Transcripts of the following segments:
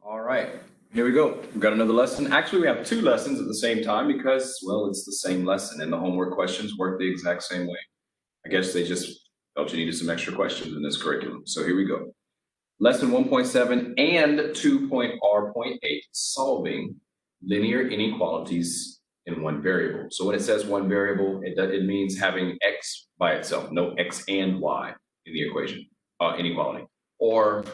All right, here we go. We've got another lesson. Actually, we have two lessons at the same time because, well, it's the same lesson and the homework questions work the exact same way. I guess they just felt you needed some extra questions in this curriculum. So here we go. Lesson 1.7 and 2.R.8, solving linear inequalities in one variable. So when it says one variable, it means having x by itself, no x and y in the equation, inequality, or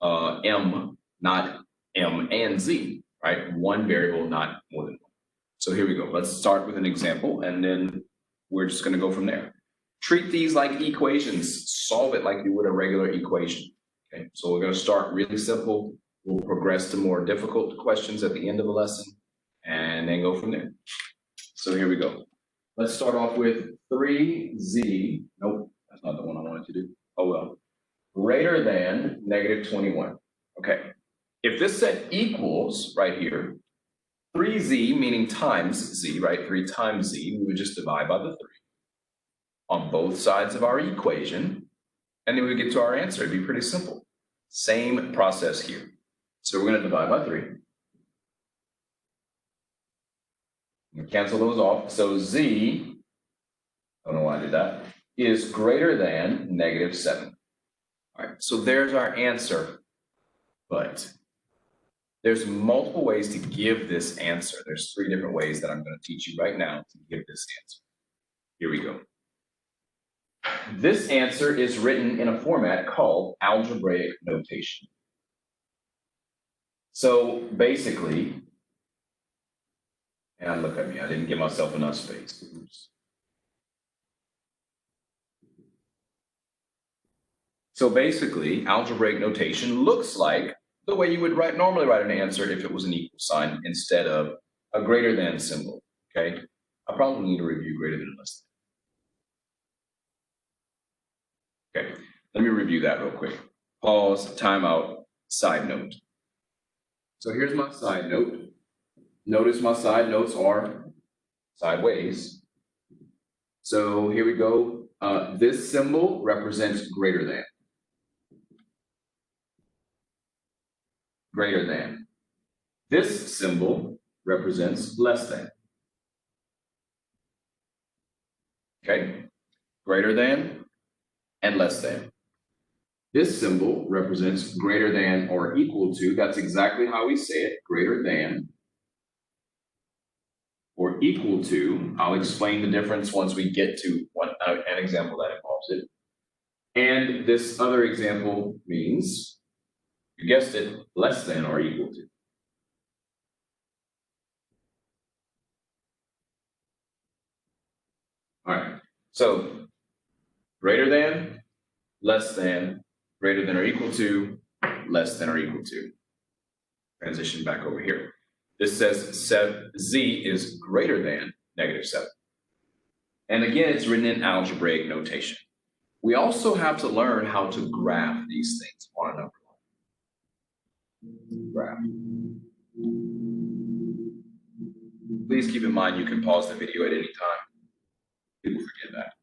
m, not m and z, right? One variable, not more than one. So here we go. Let's start with an example, and then we're just going to go from there. Treat these like equations. Solve it like you would a regular equation. Okay, so we're going to start really simple. We'll progress to more difficult questions at the end of the lesson, and then go from there. So here we go. Let's start off with 3z. Nope, that's not the one I wanted to do. Oh well. Greater than negative 21. Okay, if this said equals right here, 3z, meaning times z, right? 3 times z, we would just divide by the 3 on both sides of our equation, and then we get to our answer. It'd be pretty simple. Same process here. So we're going to divide by 3. Cancel those off. So z, I don't know why I did that, is greater than negative 7. All right, so there's our answer. But there's multiple ways to give this answer. There's 3 different ways that I'm going to teach you right now to give this answer. Here we go. This answer is written in a format called algebraic notation. So basically, and look at me, I didn't give myself enough space. Oops. So basically, algebraic notation looks like the way you would normally write an answer if it was an equal sign instead of a greater than symbol, okay? I probably need to review greater than and less than. Okay, let me review that real quick. Pause, timeout, side note. So here's my side note. Notice my side notes are sideways. So here we go. This symbol represents greater than. Greater than. This symbol represents less than. Okay, greater than and less than. This symbol represents greater than or equal to. That's exactly how we say it, greater than or equal to. I'll explain the difference once we get to an example that involves it. And this other example means, you guessed it, less than or equal to. All right, so greater than, less than, greater than or equal to, less than or equal to. Transition back over here. This says z is greater than negative 7. And again, it's written in algebraic notation. We also have to learn how to graph these things on a number line. Graph. Please keep in mind you can pause the video at any time. People forget that.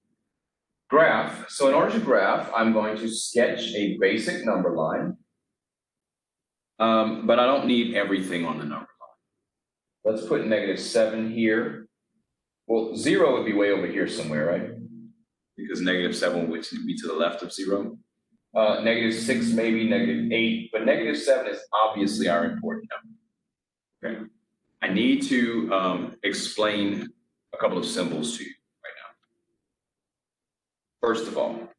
Graph. So in order to graph, I'm going to sketch a basic number line. But I don't need everything on the number line. Let's put negative 7 here. Well, 0 would be way over here somewhere, right? Because negative 7 would be to the left of 0. Negative 6, maybe negative 8, but negative 7 is obviously our important number. Okay. I need to explain a couple of symbols to you right now. First of all,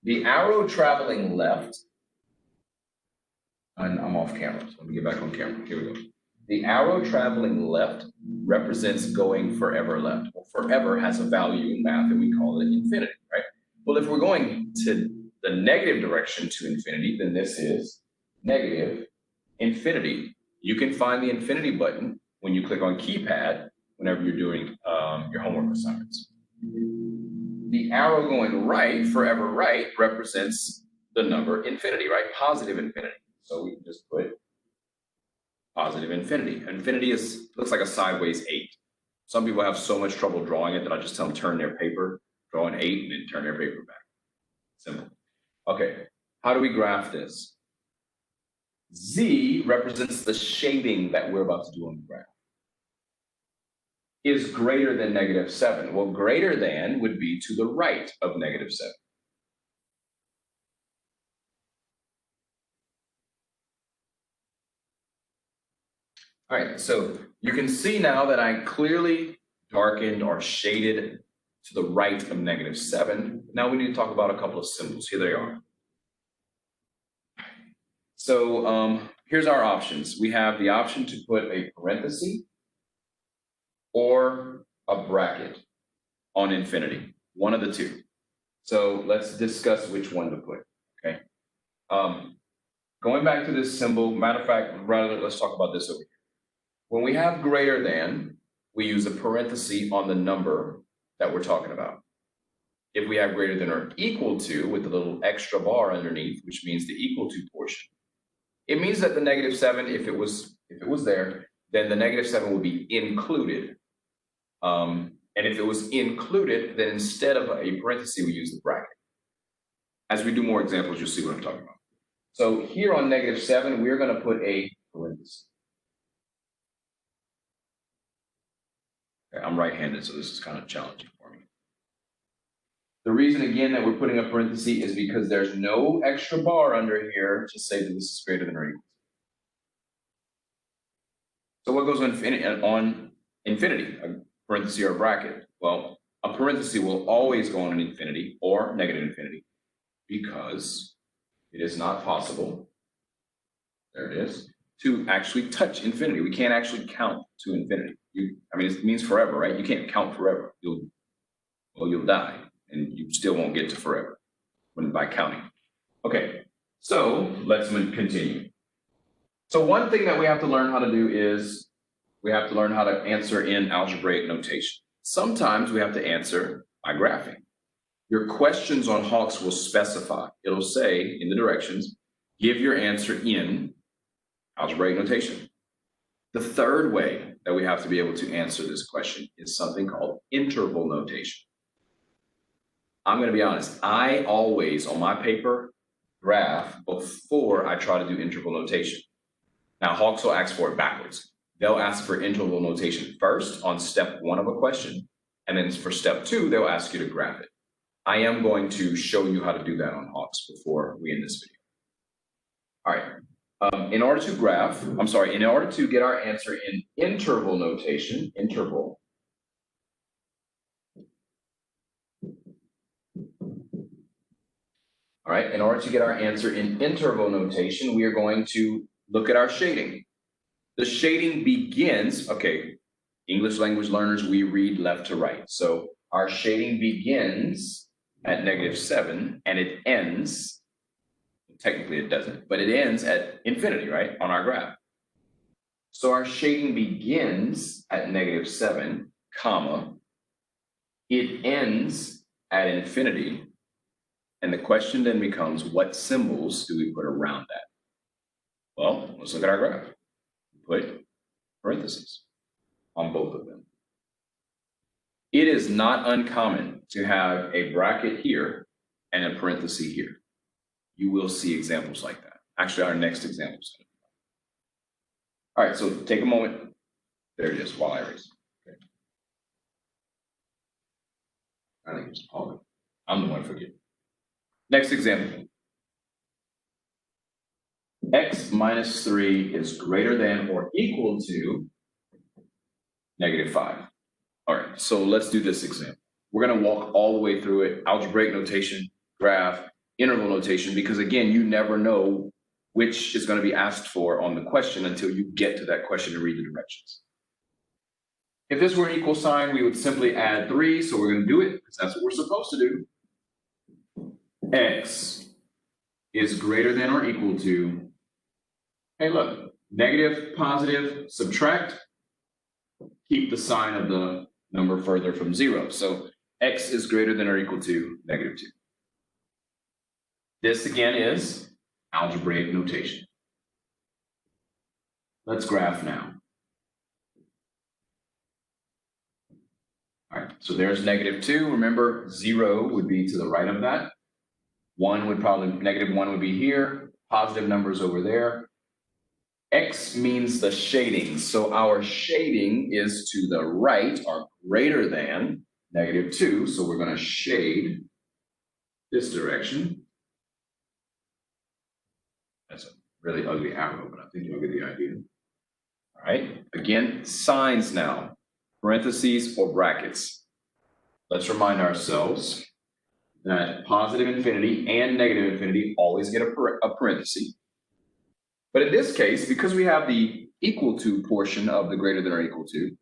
the arrow traveling left, and I'm off camera, so let me get back on camera. Here we go. The arrow traveling left represents going forever left. Well, forever has a value in math, and we call it infinity, right? Well, if we're going to the negative direction to infinity, then this is negative infinity. You can find the infinity button when you click on keypad whenever you're doing your homework assignments. The arrow going right, forever right, represents the number infinity, right? Positive infinity. So we can just put positive infinity. Infinity looks like a sideways 8. Some people have so much trouble drawing it that I just tell them turn their paper, draw an 8, and then turn their paper back. Simple. Okay, how do we graph this? Z represents the shading that we're about to do on the graph. Is greater than -7. Well, greater than would be to the right of -7. All right, so you can see now that I clearly darkened or shaded to the right of -7. Now we need to talk about a couple of symbols. Here they are. So here's our options. We have the option to put a parenthesis or a bracket on infinity, one of the two. So let's discuss which one to put, okay? Going back to this symbol, matter of fact, let's talk about this over here. When we have greater than, we use a parenthesis on the number that we're talking about. If we have greater than or equal to with a little extra bar underneath, which means the equal to portion, it means that the -7, if it was there, then the -7 would be included. And if it was included, then instead of a parenthesis, we use the bracket. As we do more examples, you'll see what I'm talking about. So here on -7, we're going to put a parenthesis. Okay, I'm right-handed, so this is kind of challenging for me. The reason, again, that we're putting a parenthesis is because there's no extra bar under here to say that this is greater than or equal. So what goes on infinity, a parenthesis or a bracket? Well, a parenthesis will always go on an infinity or negative infinity because it is not possible, there it is, to actually touch infinity. We can't actually count to infinity. I mean, it means forever, right? You can't count forever. You'll die and you still won't get to forever by counting. Okay, so let's continue. So one thing that we have to learn how to do is we have to learn how to answer in algebraic notation. Sometimes we have to answer by graphing. Your questions on Hawks will specify. It'll say in the directions, give your answer in algebraic notation. The third way that we have to be able to answer this question is something called interval notation. I'm going to be honest, I always, on my paper, graph before I try to do interval notation. Now, Hawks will ask for it backwards. They'll ask for interval notation first on step 1 of a question, and then for step 2, they'll ask you to graph it. I am going to show you how to do that on Hawks before we end this video. All right, in order to get our answer in interval notation, all right, in order to get our answer in interval notation, we are going to look at our shading. The shading begins, okay, English language learners, we read left to right. So our shading begins at -7 and it ends, technically it doesn't, but it ends at infinity, right, on our graph. So our shading begins at -7, comma, it ends at infinity, and the question then becomes, what symbols do we put around that? Well, let's look at our graph. Put parentheses on both of them. It is not uncommon to have a bracket here and a parenthesis here. You will see examples like that. Actually, our next example is going to be. All right, so take a moment. There it is, while I erase. Okay. I think it's Paul. I'm the one forgetting. Next example. X minus 3 is greater than or equal to -5. All right, so let's do this example. We're going to walk all the way through it, algebraic notation, graph, interval notation, because again, you never know which is going to be asked for on the question until you get to that question and read the directions. If this were an equal sign, we would simply add 3, so we're going to do it because that's what we're supposed to do. X is greater than or equal to, hey look, negative, positive, subtract, keep the sign of the number further from 0. So X is greater than or equal to -2. This again is algebraic notation. Let's graph now. All right, so there's -2. Remember, 0 would be to the right of that. -1 would be here. Positive numbers over there. X means the shading. So our shading is to the right or greater than -2. So we're going to shade this direction. That's a really ugly arrow, but I think you'll get the idea. All right. Again, signs now. Parentheses or brackets. Let's remind ourselves that positive infinity and negative infinity always get a parenthesis. But in this case, because we have the equal to portion of the greater than or equal to,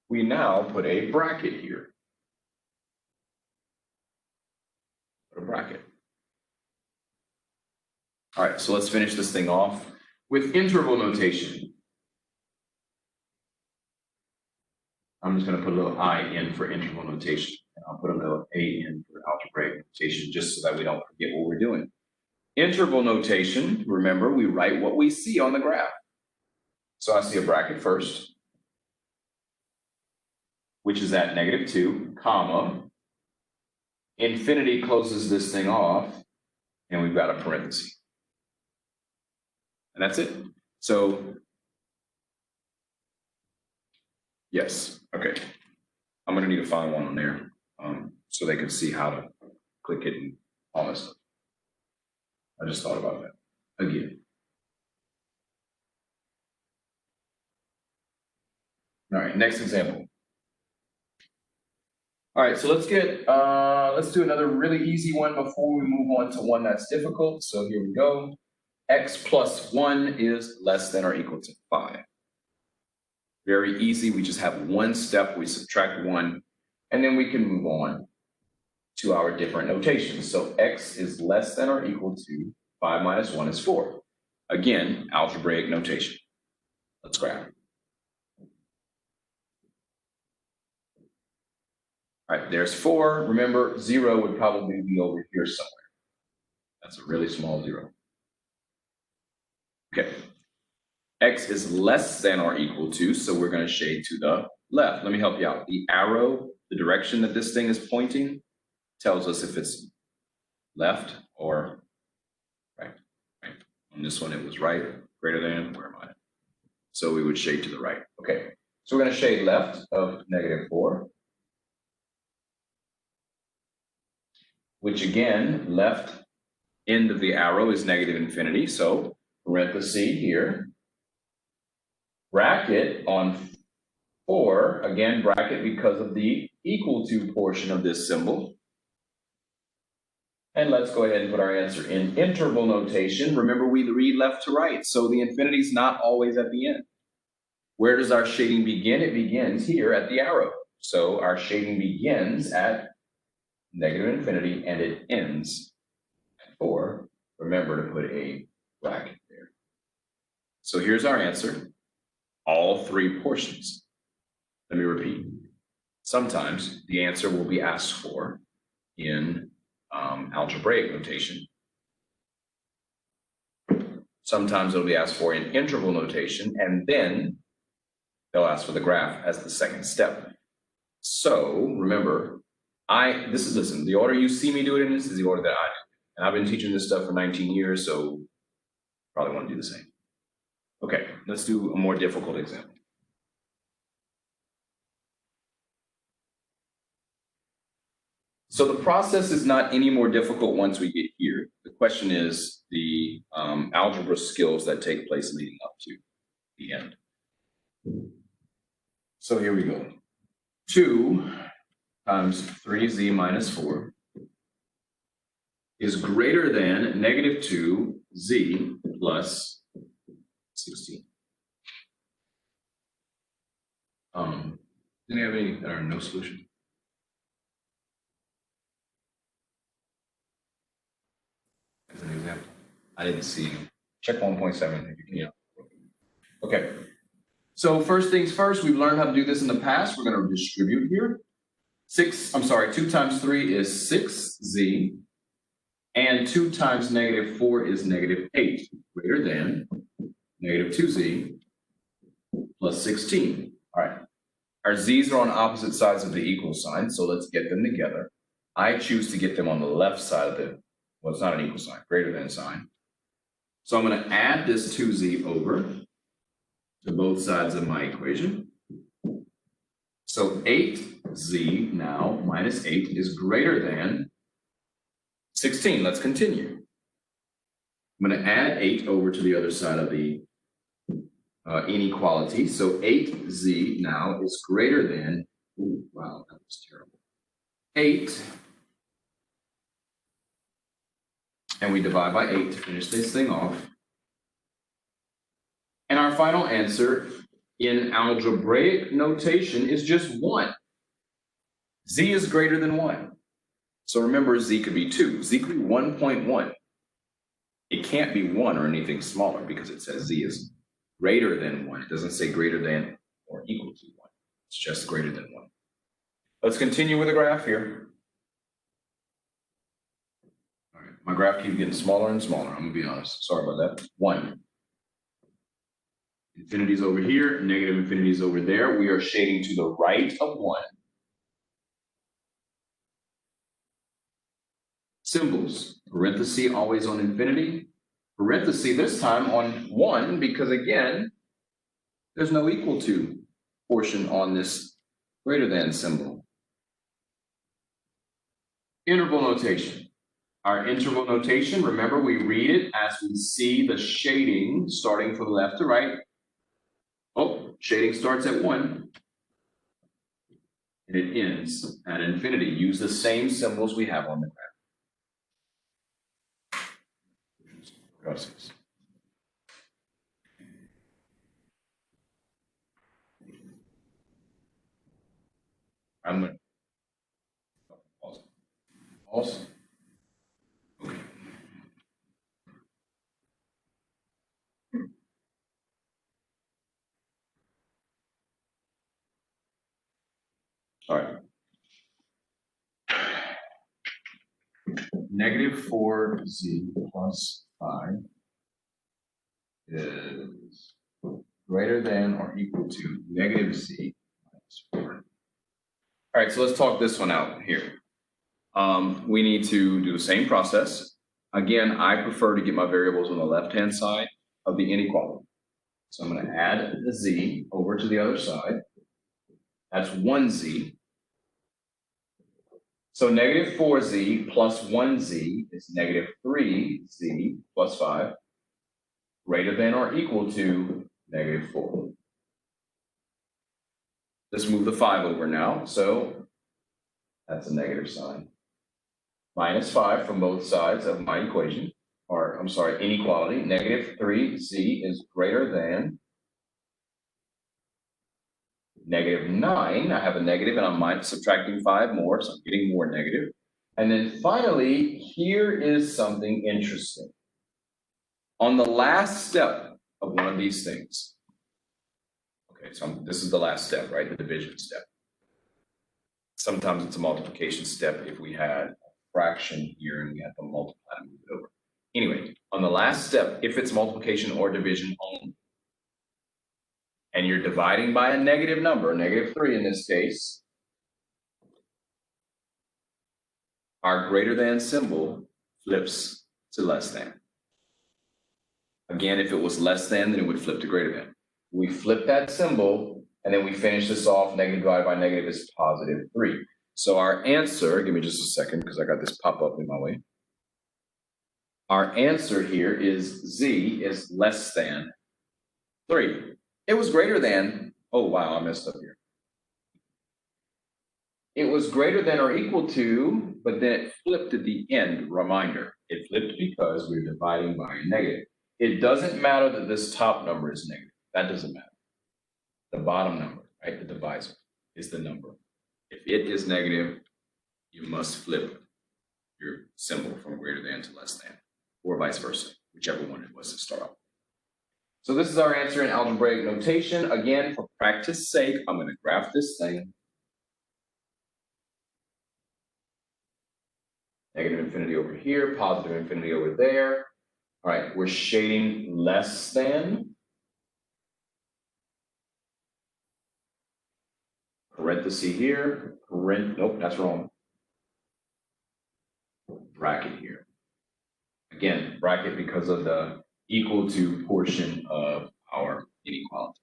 we now put a bracket here. Put a bracket. All right, so let's finish this thing off with interval notation. I'm just going to put a little I in for interval notation, and I'll put a little A in for algebraic notation, just so that we don't forget what we're doing. Interval notation, remember, we write what we see on the graph. So I see a bracket first, which is at -2, comma. Infinity closes this thing off, and we've got a parenthesis. And that's it. So, yes, okay. I'm gonna need to find one on there so they can see how to click it and all this stuff. I just thought about that again. All right, next example. All right, so let's do another really easy one before we move on to one that's difficult. So here we go. X plus 1 is less than or equal to 5. Very easy. We just have one step. We subtract 1, and then we can move on to our different notations. So X is less than or equal to 5 minus 1 is 4. Again, algebraic notation. Let's graph. All right, there's 4. Remember, 0 would probably be over here somewhere. That's a really small 0. Okay. X is less than or equal to, so we're going to shade to the left. Let me help you out. The arrow, the direction that this thing is pointing, tells us if it's left or right. Right. On this one, it was right, greater than, where am I? So we would shade to the right. Okay. So we're going to shade left of -4. Which again, left end of the arrow is -infinity. So parenthesis here, bracket on 4, again, bracket because of the equal to portion of this symbol. And let's go ahead and put our answer in interval notation. Remember, we read left to right, so the infinity is not always at the end. Where does our shading begin? It begins here at the arrow. So our shading begins at -infinity and it ends at 4. Remember to put a bracket there. So here's our answer. All 3 portions. Let me repeat. Sometimes the answer will be asked for in algebraic notation. Sometimes it'll be asked for in interval notation, and then they'll ask for the graph as the second step. So remember, listen, the order you see me do it in this is the order that I do. And I've been teaching this stuff for 19 years, so probably want to do the same. Okay, let's do a more difficult example. So the process is not any more difficult once we get here. The question is the algebra skills that take place leading up to the end. So here we go. 2 times 3z minus 4 is greater than -2z plus 16. Do you have any that are no solution? As an example, I didn't see. Check 1.7 if you can. Okay. So first things first, we've learned how to do this in the past. We're going to distribute here. 2 times 3 is 6z, and 2 times -4 is -8, greater than -2z plus 16. All right. Our z's are on opposite sides of the equal sign, so let's get them together. I choose to get them on the left side of the, well, it's not an equal sign, greater than sign. So I'm going to add this 2z over to both sides of my equation. So 8z now minus 8 is greater than 16. Let's continue. I'm going to add 8 over to the other side of the inequality. So 8z now is greater than, ooh, wow, that was terrible. 8. And we divide by 8 to finish this thing off. And our final answer in algebraic notation is just 1. Z is greater than 1. So remember, Z could be 2. Z could be 1.1. It can't be 1 or anything smaller because it says Z is greater than 1. It doesn't say greater than or equal to 1. It's just greater than 1. Let's continue with the graph here. All right, my graph keeps getting smaller and smaller. I'm going to be honest. Sorry about that. 1. Infinity's over here, negative infinity's over there. We are shading to the right of 1. Symbols, parenthesis always on infinity, parenthesis this time on 1 because again, there's no equal to portion on this greater than symbol. Interval notation. Our interval notation, remember we read it as we see the shading starting from left to right. Oh, shading starts at 1 and it ends at infinity. Use the same symbols we have on the graph. Gracias. I'm going to pause. Pause. Okay. All right. Negative 4z plus 5 is greater than or equal to negative z minus 4. All right, so let's talk this one out here. We need to do the same process. Again, I prefer to get my variables on the left-hand side of the inequality. So I'm going to add the z over to the other side. That's 1z. So negative 4z plus 1z is negative 3z plus 5, greater than or equal to negative 4. Let's move the 5 over now. So that's a negative sign. Minus 5 from both sides of my equation, or I'm sorry, inequality. Negative 3z is greater than negative 9. I have a negative and I'm subtracting 5 more, so I'm getting more negative. And then finally, here is something interesting. On the last step of one of these things, okay, so this is the last step, right? The division step. Sometimes it's a multiplication step if we had a fraction here and we have to multiply and move it over. Anyway, on the last step, if it's multiplication or division only, and you're dividing by a negative number, negative 3 in this case, our greater than symbol flips to less than. Again, if it was less than, then it would flip to greater than. We flip that symbol, and then we finish this off. Negative divided by negative is positive 3. So our answer, give me just a second because I got this pop up in my way. Our answer here is z is less than 3. It was greater than, oh wow, I messed up here. It was greater than or equal to, but then it flipped at the end, reminder. It flipped because we're dividing by a negative. It doesn't matter that this top number is negative. That doesn't matter. The bottom number, right, the divisor, is the number. If it is negative, you must flip your symbol from greater than to less than, or vice versa, whichever one it was to start off. So this is our answer in algebraic notation. Again, for practice sake, I'm going to graph this thing. Negative infinity over here, positive infinity over there. All right, we're shading less than. Parenthesis here, nope, that's wrong. Bracket here. Again, bracket because of the equal to portion of our inequality.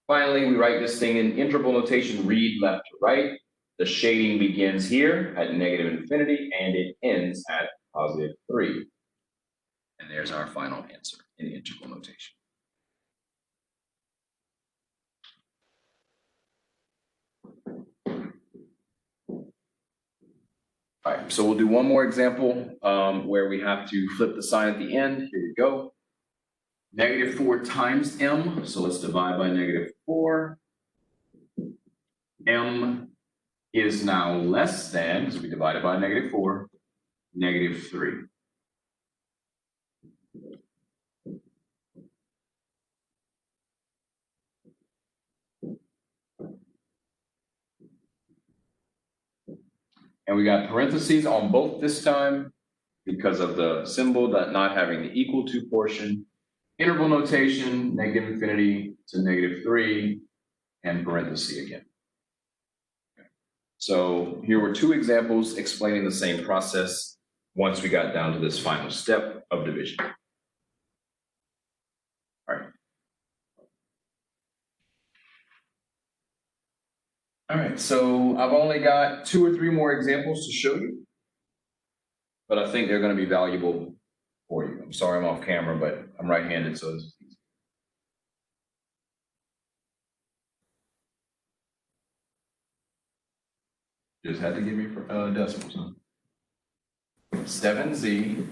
Finally, we write this thing in interval notation, read left to right. The shading begins here at negative infinity and it ends at positive 3. And there's our final answer in interval notation. All right, so we'll do one more example where we have to flip the sign at the end. Here we go. Negative 4 times m, so let's divide by negative 4. M is now less than, because we divided by negative 4, negative 3. And we got parentheses on both this time because of the symbol that not having the equal to portion. Interval notation, negative infinity to negative 3, and parenthesis again. Okay. So here were two examples explaining the same process once we got down to this final step of division. All right. All right, so I've only got 2 or 3 more examples to show you, but I think they're going to be valuable for you. I'm sorry I'm off camera, but I'm right-handed, so this is easy. Just had to give me decimals, huh? 7z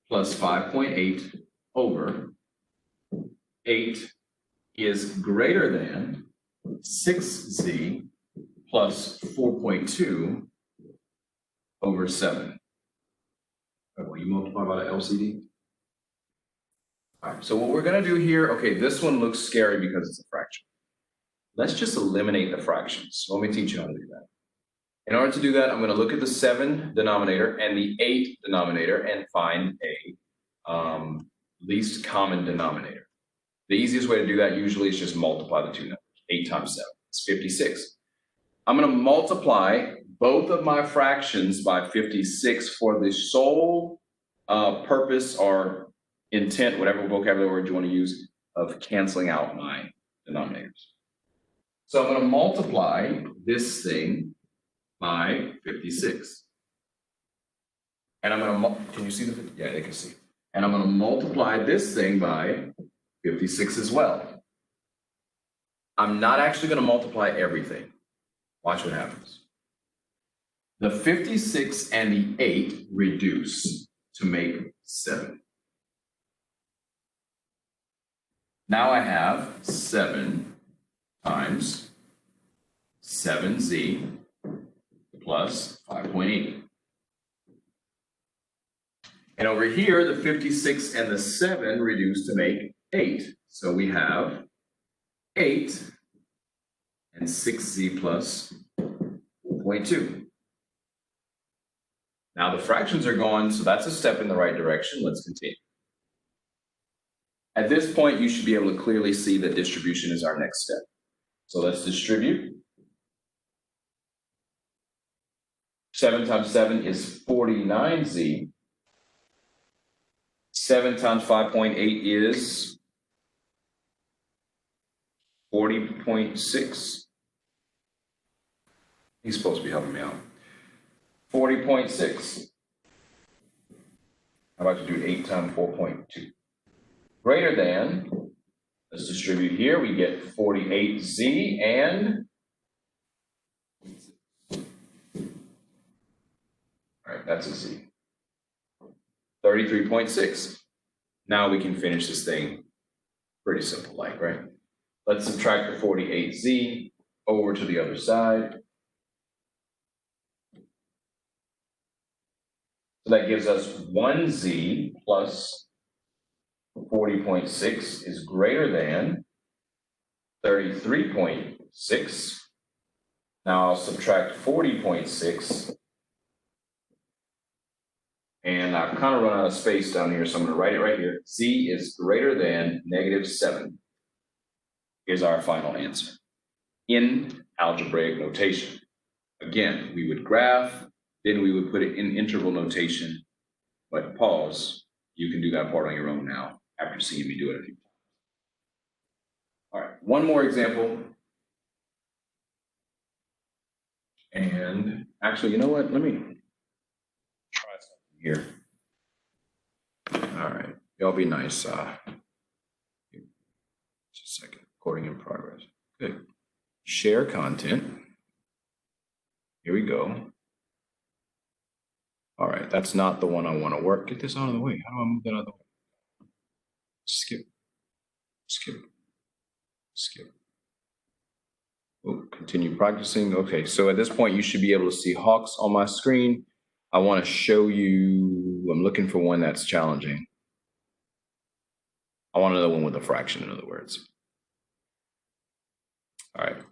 plus 5.8 over 8 is greater than 6z plus 4.2 over 7. Will you multiply by the LCD? All right, so what we're going to do here, okay, this one looks scary because it's a fraction. Let's just eliminate the fractions. So let me teach you how to do that. In order to do that, I'm going to look at the 7 denominator and the 8 denominator and find a least common denominator. The easiest way to do that usually is just multiply the two numbers. 8 times 7 is 56. I'm going to multiply both of my fractions by 56 for the sole purpose or intent, whatever vocabulary word you want to use, of canceling out my denominators. So I'm going to multiply this thing by 56. And I'm going to, can you see the, yeah, they can see. And I'm going to multiply this thing by 56 as well. I'm not actually going to multiply everything. Watch what happens. The 56 and the 8 reduce to make 7. Now I have 7 times 7z plus 5.8. And over here, the 56 and the 7 reduce to make 8. So we have 8 and 6z plus 4.2. Now the fractions are gone, so that's a step in the right direction. Let's continue. At this point, you should be able to clearly see that distribution is our next step. So let's distribute. 7 times 7 is 49z. 7 times 5.8 is 40.6. He's supposed to be helping me out. 40.6. How about you do 8 times 4.2? Greater than, let's distribute here, we get 48z and, all right, that's a z. 33.6. Now we can finish this thing pretty simple like, right? Let's subtract the 48z over to the other side. So that gives us 1z plus 40.6 is greater than 33.6. Now I'll subtract 40.6. And I've kind of run out of space down here, so I'm going to write it right here. Z is greater than -7 is our final answer in algebraic notation. Again, we would graph, then we would put it in interval notation, but pause You can do that part on your own now after seeing me do it a few times. All right, one more example. And actually, you know what? Let me try something here. All right, y'all be nice. Just a second. Recording in progress. Good. Share content. Here we go. All right, that's not the one I want to work. Get this out of the way. How do I move that out of the way? Skip. Oh, continue practicing. Okay, so at this point, you should be able to see Hawks on my screen. I want to show you, I'm looking for one that's challenging. I want another one with a fraction, in other words. All right.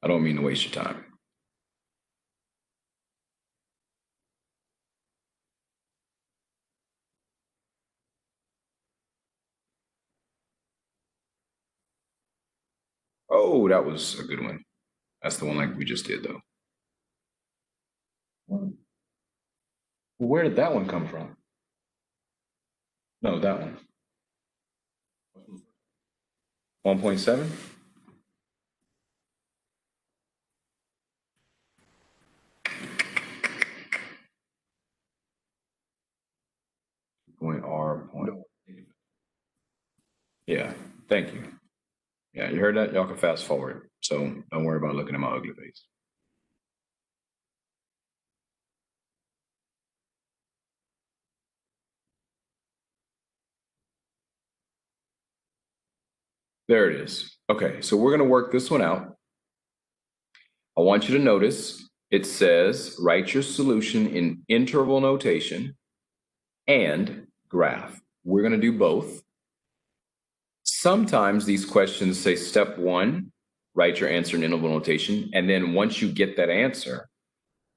I don't mean to waste your time. Oh, that was a good one. That's the one like we just did, though. Well, where did that one come from? No, that one. 1.7? Point R point. Yeah, thank you. Yeah, you heard that? Y'all can fast forward. So don't worry about looking at my ugly face. There it is. Okay, so we're gonna work this one out. I want you to notice it says write your solution in interval notation and graph. We're gonna do both. Sometimes these questions say step 1, write your answer in interval notation, and then once you get that answer,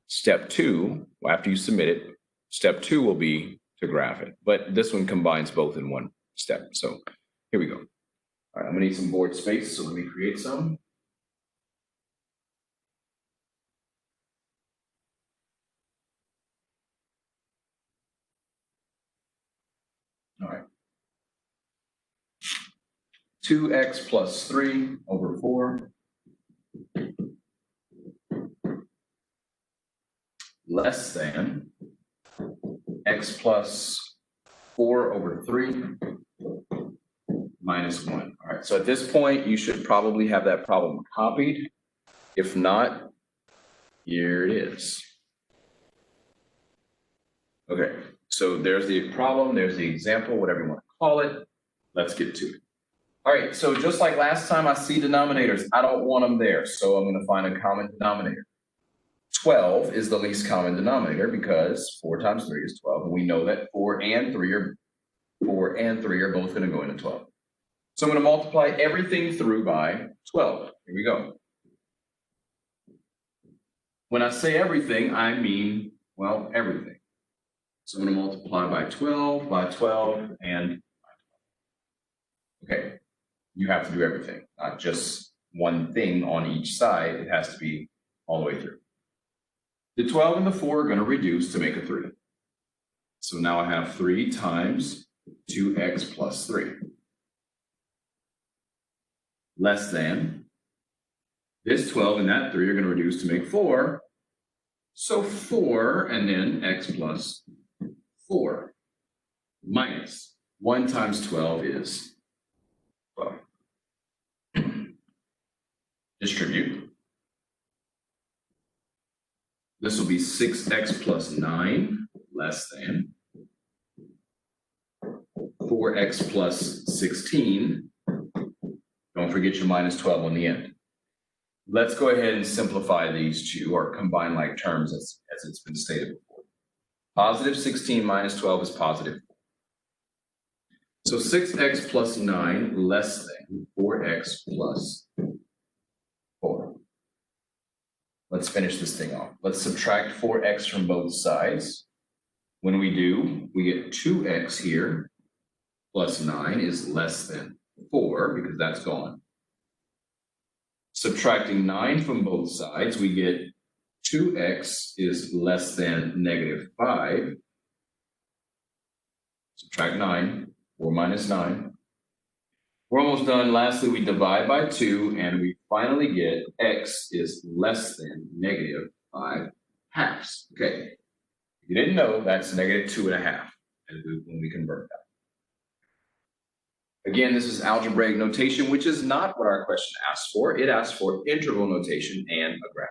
step 2, after you submit it, step 2 will be to graph it. But this one combines both in one step. So here we go. All right, I'm gonna need some board space, so let me create some. All right. 2x plus 3 over 4 less than x plus 4 over 3 minus 1. All right, so at this point, you should probably have that problem copied. If not, here it is. Okay, so there's the problem, there's the example, whatever you want to call it. Let's get to it. All right, so just like last time, I see denominators. I don't want them there, so I'm going to find a common denominator. 12 is the least common denominator because 4 times 3 is 12, and we know that 4 and 3 are both going to go into 12. So I'm going to multiply everything through by 12. Here we go. When I say everything, I mean, well, everything. So I'm going to multiply by 12, and okay, you have to do everything, not just one thing on each side. It has to be all the way through. The 12 and the 4 are going to reduce to make a 3. So now I have 3 times 2x plus 3 less than this 12 and that 3 are going to reduce to make 4. So 4 and then x plus 4 minus 1 times 12 is 12. Distribute. This will be 6x plus 9 less than 4x plus 16. Don't forget your minus 12 on the end. Let's go ahead and simplify these two, or combine like terms as it's been stated before. Positive 16 minus 12 is positive 4. So 6x plus 9 less than 4x plus 4. Let's finish this thing off. Let's subtract 4x from both sides. When we do, we get 2x here plus 9 is less than 4 because that's gone. Subtracting 9 from both sides, we get 2x is less than negative 5. Subtract 9, 4 minus 9. We're almost done. Lastly, we divide by 2, and we finally get x is less than negative 5 halves. Okay, if you didn't know, that's negative 2.5 when we convert that. Again, this is algebraic notation, which is not what our question asks for. It asks for interval notation and a graph.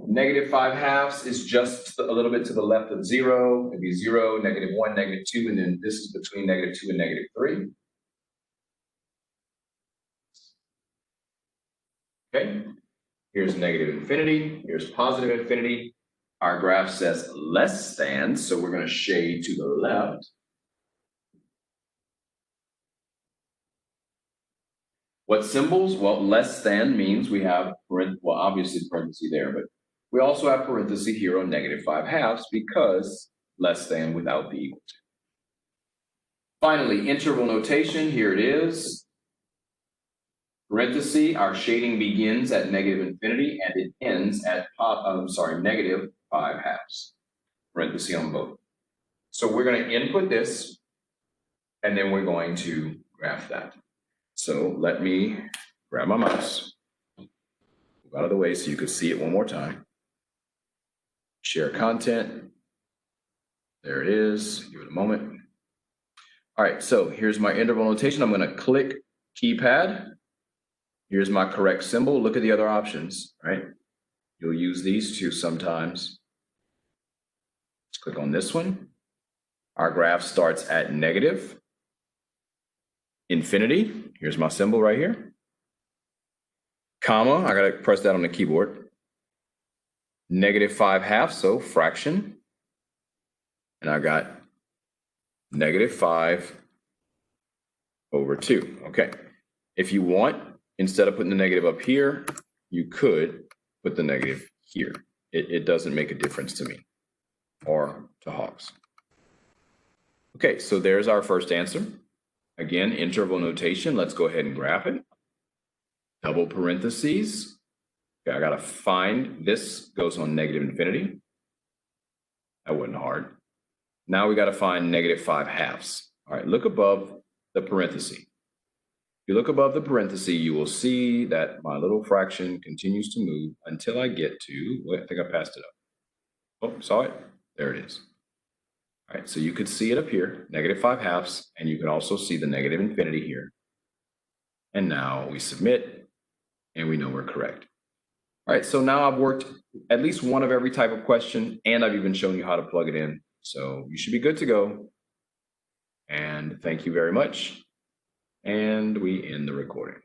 Negative 5 halves is just a little bit to the left of 0. It'd be 0, negative 1, negative 2, and then this is between negative 2 and negative 3. Okay, here's negative infinity, here's positive infinity. Our graph says less than, so we're going to shade to the left. What symbols? Well, less than means we have, well, obviously parenthesis there, but we also have parenthesis here on negative 5 halves because less than without the equal to. Finally, interval notation, here it is. Parenthesis, our shading begins at negative infinity and it ends at, negative 5 halves. Parenthesis on both. So we're going to input this and then we're going to graph that. So let me grab my mouse, move out of the way so you can see it one more time. Share content. There it is. Give it a moment. All right, so here's my interval notation. I'm going to click keypad. Here's my correct symbol. Look at the other options, right? You'll use these two sometimes. Let's click on this one. Our graph starts at negative infinity. Here's my symbol right here. Comma, I gotta press that on the keyboard. Negative 5 halves, so fraction. And I got negative 5 over 2. Okay. If you want, instead of putting the negative up here, you could put the negative here. It doesn't make a difference to me or to Hawks. Okay, so there's our first answer. Again, interval notation. Let's go ahead and graph it. Double parentheses. Okay, I gotta find, this goes on negative infinity. That wasn't hard. Now we gotta find negative 5 halves. All right, look above the parenthesis. If you look above the parenthesis, you will see that my little fraction continues to move until I get to, wait, I think I passed it up. Oh, saw it? There it is. All right, so you could see it up here, negative 5 halves, and you can also see the negative infinity here. And now we submit, and we know we're correct. All right, so now I've worked at least one of every type of question, and I've even shown you how to plug it in. So you should be good to go. And thank you very much. And we end the recording.